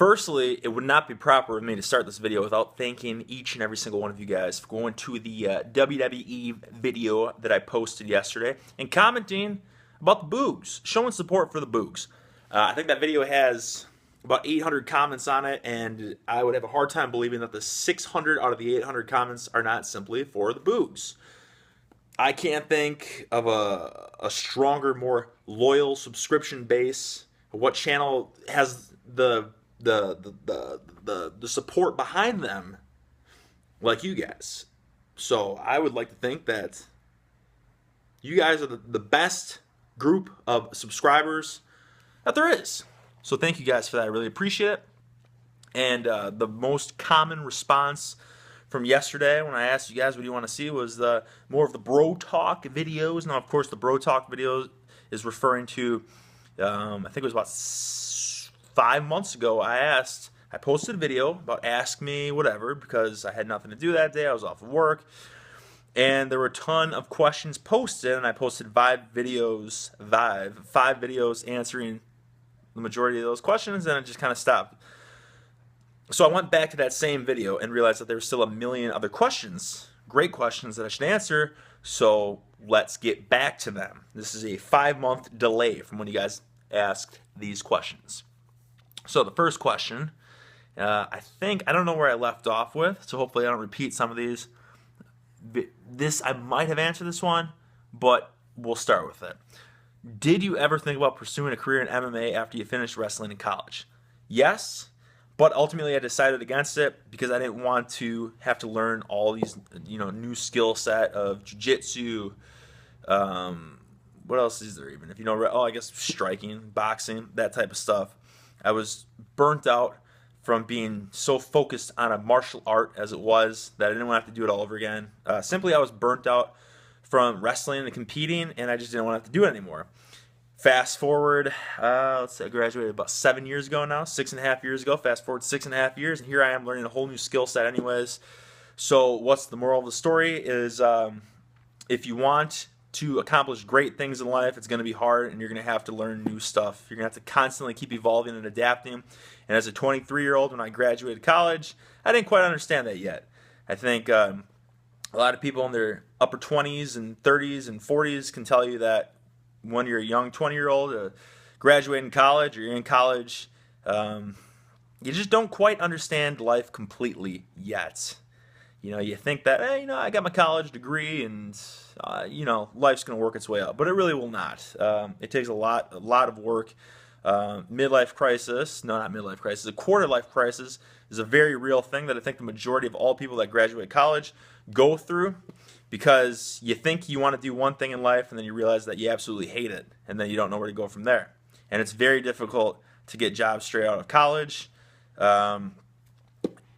Firstly, it would not be proper of me to start this video without thanking each and every single one of you guys for going to the WWE video that I posted yesterday and commenting about the Boogs, showing support for the Boogs. I think that video has about 800 comments on it, and I would have a hard time believing that the 600 out of the 800 comments are not simply for the Boogs. I can't think of a stronger, more loyal subscription base. What channel has the support behind them like you guys? So I would like to think that you guys are the best group of subscribers that there is. So thank you guys for that. I really appreciate it. And the most common response from yesterday when I asked you guys what do you want to see was more of the Brotalk videos. Now, of course, the Brotalk video is referring to, I think it was about 5 months ago, I posted a video about Ask Me Whatever because I had nothing to do that day. I was off of work. And there were a ton of questions posted, and I posted five videos answering the majority of those questions, and it just kind of stopped. So I went back to that same video and realized that there were still a million other questions, great questions that I should answer, so let's get back to them. This is a 5-month delay from when you guys asked these questions. So the first question, I don't know where I left off with, so hopefully I don't repeat some of these. I might have answered this one, but we'll start with it. Did you ever think about pursuing a career in MMA after you finished wrestling in college? Yes, but ultimately I decided against it because I didn't want to have to learn all these, new skill set of jiu-jitsu. What else is there even? I guess striking, boxing, that type of stuff. I was burnt out from being so focused on a martial art as it was that I didn't want to have to do it all over again. Simply, I was burnt out from wrestling and competing, and I just didn't want to have to do it anymore. Fast forward, let's say I graduated about 7 years ago now, 6.5 years ago. Fast forward 6.5 years, and here I am learning a whole new skill set anyways. So what's the moral of the story is if you want to accomplish great things in life, it's going to be hard, and you're going to have to learn new stuff. You're going to have to constantly keep evolving and adapting. And as a 23-year-old, when I graduated college, I didn't quite understand that yet. I think a lot of people in their upper 20s and 30s and 40s can tell you that when you're a young 20-year-old, graduating college, or you're in college, you just don't quite understand life completely yet. You think that, I got my college degree and, life's going to work its way up. But it really will not. It takes a lot of work. Midlife crisis, no, not midlife crisis, a quarter life crisis is a very real thing that I think the majority of all people that graduate college go through because you think you want to do one thing in life and then you realize that you absolutely hate it and then you don't know where to go from there. And it's very difficult to get jobs straight out of college.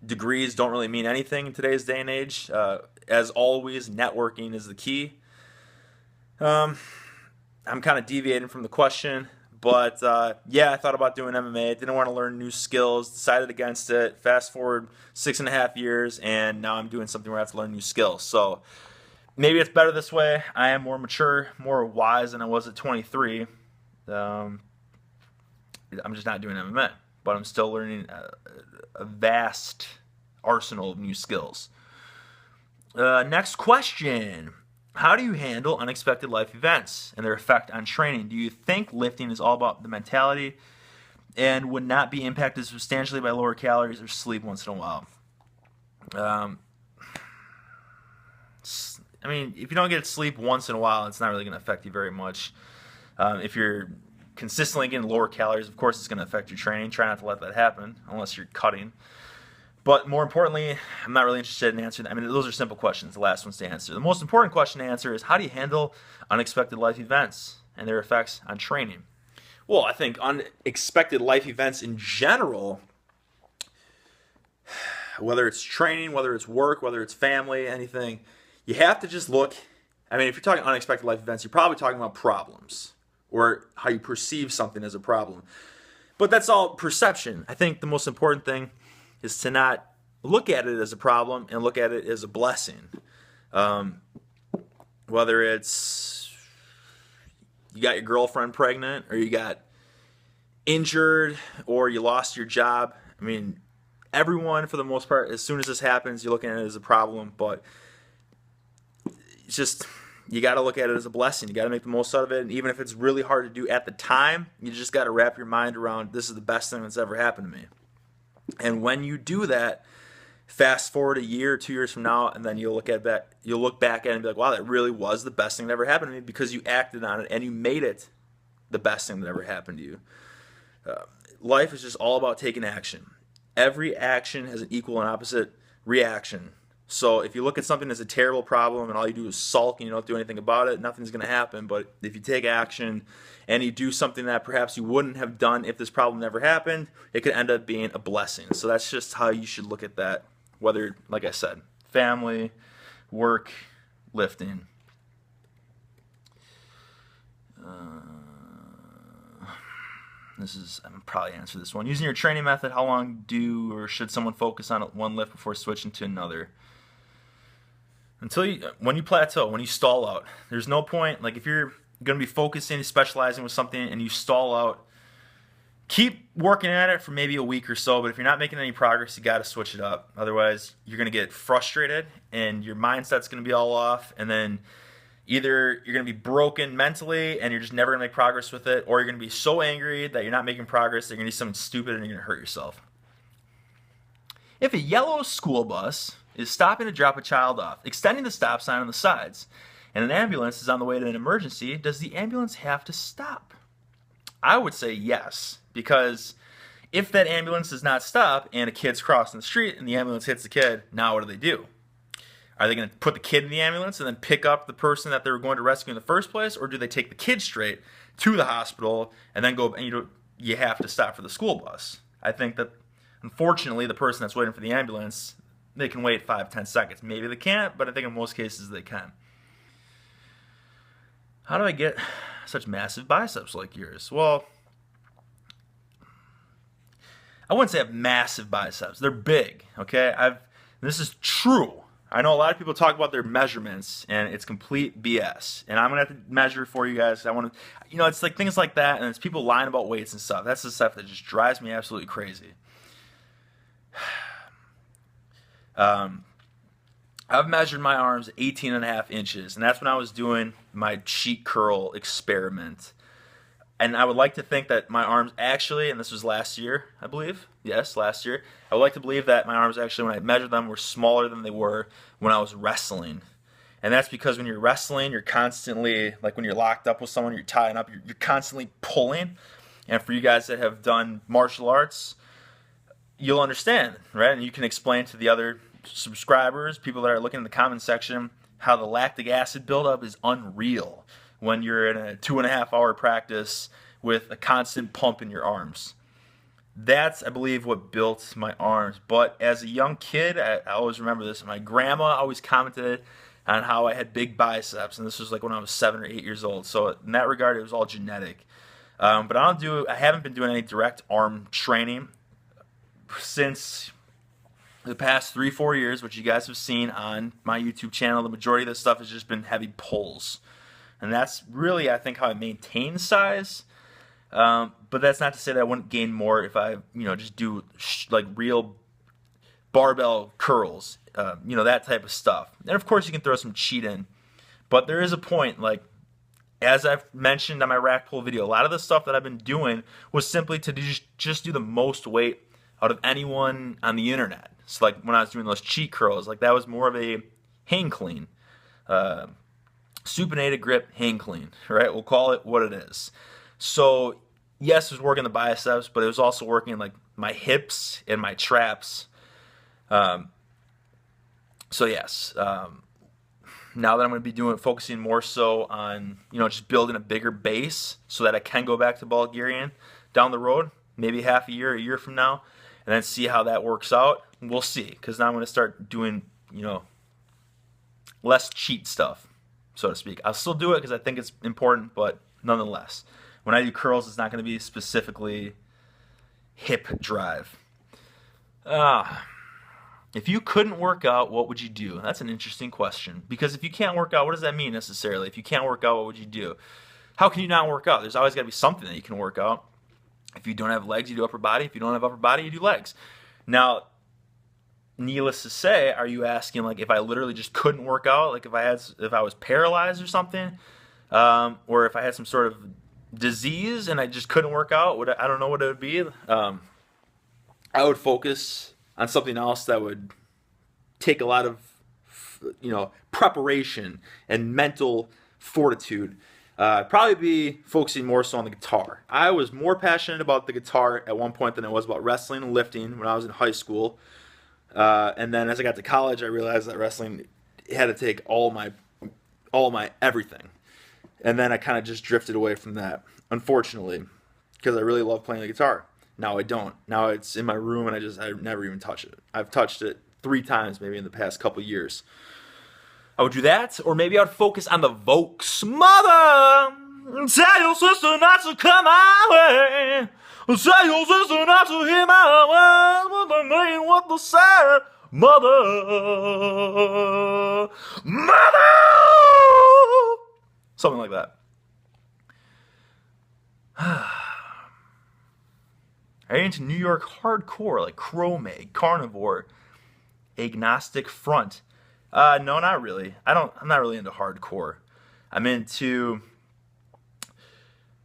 Degrees don't really mean anything in today's day and age. As always, networking is the key. I'm kind of deviating from the question, but I thought about doing MMA. Didn't want to learn new skills. Decided against it. Fast forward 6.5 years, and now I'm doing something where I have to learn new skills. So maybe it's better this way. I am more mature, more wise than I was at 23. I'm just not doing MMA, but I'm still learning a vast arsenal of new skills. Next question. How do you handle unexpected life events and their effect on training? Do you think lifting is all about the mentality and would not be impacted substantially by lower calories or sleep once in a while? If you don't get sleep once in a while, it's not really going to affect you very much. If you're consistently getting lower calories, of course it's going to affect your training. Try not to let that happen unless you're cutting. But more importantly, I'm not really interested in answering that. Those are simple questions, the last ones to answer. The most important question to answer is how do you handle unexpected life events and their effects on training? Well, I think unexpected life events in general, whether it's training, whether it's work, whether it's family, anything, you have to just look. If you're talking unexpected life events, you're probably talking about problems or how you perceive something as a problem. But that's all perception. I think the most important thing is to not look at it as a problem and look at it as a blessing. Whether it's you got your girlfriend pregnant or you got injured or you lost your job. I mean, everyone, for the most part, as soon as this happens, you're looking at it as a problem, but it's just, you got to look at it as a blessing. You got to make the most out of it, and even if it's really hard to do at the time, you just got to wrap your mind around, this is the best thing that's ever happened to me. And when you do that, fast forward a year, 2 years from now, and then you'll look back at it and be like, wow, that really was the best thing that ever happened to me, because you acted on it and you made it the best thing that ever happened to you. Life is just all about taking action. Every action has an equal and opposite reaction. So if you look at something as a terrible problem and all you do is sulk and you don't do anything about it, nothing's going to happen. But if you take action and you do something that perhaps you wouldn't have done if this problem never happened, it could end up being a blessing. So that's just how you should look at that. Whether, like I said, family, work, lifting. I'm probably answer this one. Using your training method, how long do or should someone focus on one lift before switching to another? When you plateau, when you stall out, there's no point. Like if you're going to be focusing, specializing with something, and you stall out, keep working at it for maybe a week or so, but if you're not making any progress, you got to switch it up. Otherwise, you're going to get frustrated and your mindset's going to be all off, and then either you're going to be broken mentally and you're just never going to make progress with it, or you're going to be so angry that you're not making progress that you're going to do something stupid and you're going to hurt yourself. If a yellow school bus is stopping to drop a child off, extending the stop sign on the sides, and an ambulance is on the way to an emergency, does the ambulance have to stop? I would say yes, because if that ambulance does not stop and a kid's crossing the street and the ambulance hits the kid, now what do? Are they going to put the kid in the ambulance and then pick up the person that they were going to rescue in the first place, or do they take the kid straight to the hospital and then go, and you have to stop for the school bus? I think that, unfortunately, the person that's waiting for the ambulance, they can wait 5-10 seconds. Maybe they can't, but I think in most cases they can. How do I get such massive biceps like yours? Well, I wouldn't say I have massive biceps. They're big, okay? This is true. I know a lot of people talk about their measurements, and it's complete BS. And I'm going to have to measure for you guys. I want to, it's like things like that, and it's people lying about weights and stuff. That's the stuff that just drives me absolutely crazy. I've measured my arms 18.5 inches, and that's when I was doing my cheek curl experiment. And I would like to think that my arms actually, and this was last year, I believe. Yes, last year. I would like to believe that my arms actually, when I measured them, were smaller than they were when I was wrestling. And that's because when you're wrestling, you're constantly, like when you're locked up with someone, you're tying up, you're constantly pulling. And for you guys that have done martial arts, you'll understand, right? And you can explain to the other subscribers, people that are looking in the comment section, how the lactic acid buildup is unreal when you're in a 2.5-hour practice with a constant pump in your arms. That's, I believe, what built my arms. But as a young kid, I always remember this. My grandma always commented on how I had big biceps, and this was like when I was 7 or 8 years old. So in that regard, it was all genetic. But I haven't been doing any direct arm training since the past 3-4 years, which you guys have seen on my YouTube channel. The majority of this stuff has just been heavy pulls. And that's really, I think, how I maintain size. But that's not to say that I wouldn't gain more if I, just do like real barbell curls, that type of stuff. And of course, you can throw some cheat in. But there is a point, like, as I've mentioned on my rack pull video, a lot of the stuff that I've been doing was simply to just do the most weight out of anyone on the internet. So like when I was doing those cheat curls, like that was more of a hang clean. Supinated grip hang clean, right? We'll call it what it is. So yes, it was working the biceps, but it was also working like my hips and my traps. So yes, now that I'm going to be focusing more so on, just building a bigger base so that I can go back to Bulgarian down the road, maybe half a year from now, and then see how that works out. We'll see, because now I'm going to start doing, less cheat stuff, so to speak. I'll still do it because I think it's important, but nonetheless, when I do curls, it's not going to be specifically hip drive. If you couldn't work out, what would you do? That's an interesting question, because if you can't work out, what does that mean necessarily? If you can't work out, what would you do? How can you not work out? There's always got to be something that you can work out. If you don't have legs, you do upper body. If you don't have upper body, you do legs. Now, needless to say, are you asking like if I literally just couldn't work out, like if I was paralyzed or something, or if I had some sort of disease and I just couldn't work out? I don't know what it would be. I would focus on something else that would take a lot of preparation and mental fortitude. Probably be focusing more so on the guitar. I was more passionate about the guitar at one point than I was about wrestling and lifting when I was in high school. And then as I got to college, I realized that wrestling had to take all my everything. And then I kind of just drifted away from that, unfortunately, because I really love playing the guitar. Now I don't. Now it's in my room and I never even touch it. I've touched it 3 times maybe in the past couple years. I would do that, or maybe I would focus on the Vokes. Mother, tell your sister not to come my way. Tell your sister not to hear my words, but they mean what they say. Mother, mother, something like that. Are you into New York hardcore, like Chromag, Carnivore, Agnostic Front? No, not really. I'm not really into hardcore. I'm into...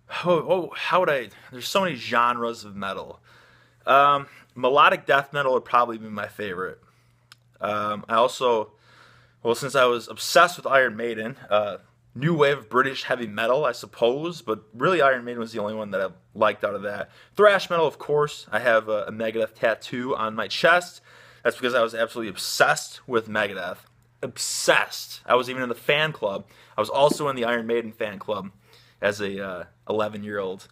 how would I... There's so many genres of metal. Melodic death metal would probably be my favorite. I also... Well, since I was obsessed with Iron Maiden, new wave British heavy metal, I suppose, but really Iron Maiden was the only one that I liked out of that. Thrash metal, of course. I have a Megadeth tattoo on my chest. That's because I was absolutely obsessed with Megadeth. Obsessed. I was even in the fan club. I was also in the Iron Maiden fan club as a 11-year-old.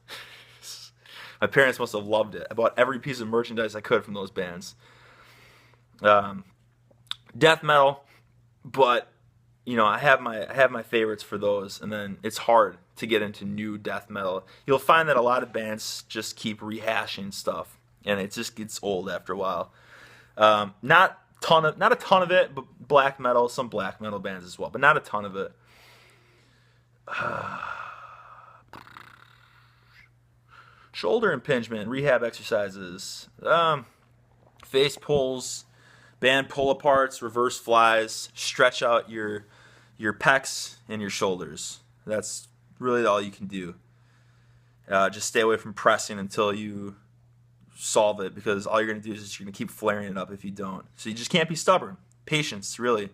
My parents must have loved it. I bought every piece of merchandise I could from those bands. Death metal, but I have my favorites for those, and then it's hard to get into new death metal. You'll find that a lot of bands just keep rehashing stuff, and it just gets old after a while. Not a ton of it, but black metal, some black metal bands as well, but not a ton of it. Shoulder impingement, rehab exercises, face pulls, band pull aparts, reverse flies, stretch out your pecs and your shoulders. That's really all you can do. Just stay away from pressing until you solve it, because all you're going to do is you're going to keep flaring it up if you don't. So you just can't be stubborn. Patience, really.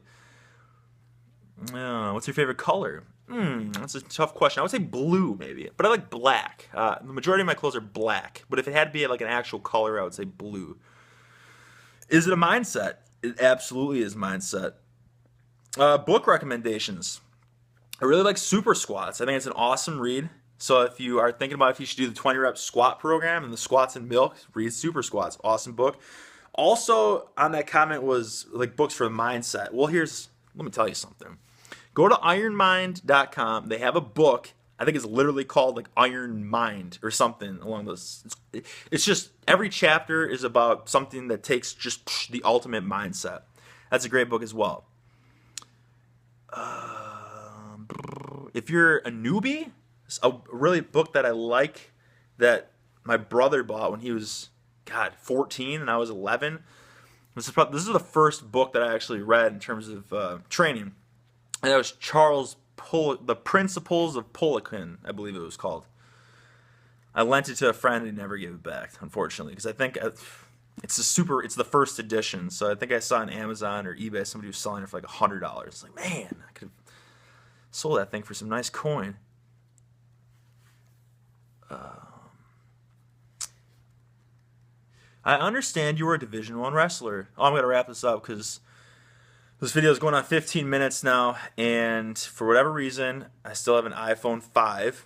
What's your favorite color? That's a tough question. I would say blue, maybe, but I like black. The majority of my clothes are black, but if it had to be like an actual color, I would say blue. Is it a mindset? It absolutely is mindset. Book recommendations. I really like Super Squats. I think it's an awesome read. So if you are thinking about if you should do the 20 rep squat program and the squats and milk, read Super Squats. Awesome book. Also on that comment was like books for the mindset. Well, let me tell you something. Go to ironmind.com. They have a book. I think it's literally called like Iron Mind or something along those. It's just every chapter is about something that takes just the ultimate mindset. That's a great book as well. If you're a newbie, a really book that I like that my brother bought when he was 14 and I was 11. This is the first book that I actually read in terms of training. And that was The Principles of Poliquin, I believe it was called. I lent it to a friend and he never gave it back, unfortunately, because I think it's the first edition. So I think I saw on Amazon or eBay somebody was selling it for like $100. It's like, man, I could have sold that thing for some nice coin. I understand you were a Division I wrestler. I'm going to wrap this up because this video is going on 15 minutes now, and for whatever reason, I still have an iPhone 5,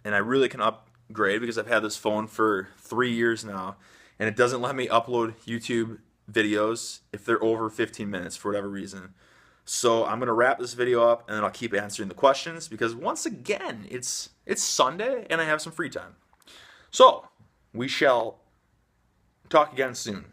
and I really can upgrade because I've had this phone for 3 years now, and it doesn't let me upload YouTube videos if they're over 15 minutes for whatever reason. So I'm going to wrap this video up, and then I'll keep answering the questions because, once again, it's Sunday, and I have some free time. So we shall talk again soon.